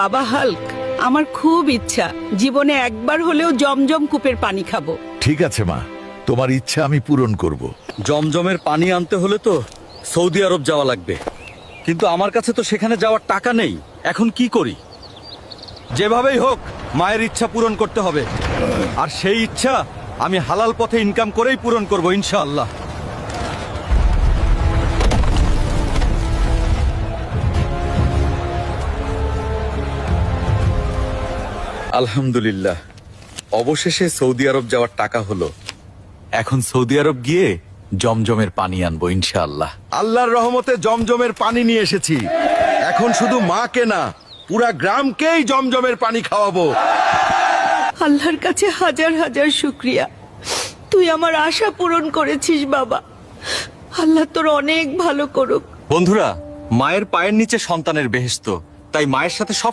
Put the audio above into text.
বাবা হাল্ক, আমার খুব ইচ্ছা জীবনে একবার হলেও জমজম কূপের পানি খাবো। ঠিক আছে মা, তোমার ইচ্ছা আমি পূরণ করব। জমজমের পানি আনতে হলে তো সৌদি আরব যাওয়া লাগবে, কিন্তু আমার কাছে তো সেখানে যাওয়ার টাকা নেই। এখন কি করি? যেভাবেই হোক মায়ের ইচ্ছা পূরণ করতে হবে, আর সেই ইচ্ছা আমি হালাল পথে ইনকাম করেই পূরণ করব ইনশাআল্লাহ। আলহামদুলিল্লাহ, অবশেষে সৌদি আরব যাওয়ার টাকা হলো। এখন সৌদি আরব গিয়ে জমজমের পানি আনবো ইনশাআল্লাহ। আল্লাহর রহমতে জমজমের পানি নিয়ে এসেছি। এখন শুধু মাকে না, পুরা গ্রামকেই জমজমের পানি খাওয়াবো। আল্লাহর কাছে হাজার হাজার শুক্রিয়া, তুই আমার আশা পূরণ করেছিস বাবা। আল্লাহ তোর অনেক ভালো করুক। বন্ধুরা, মায়ের পায়ের নিচে সন্তানের বেহেশত, তাই মায়ের সাথে সব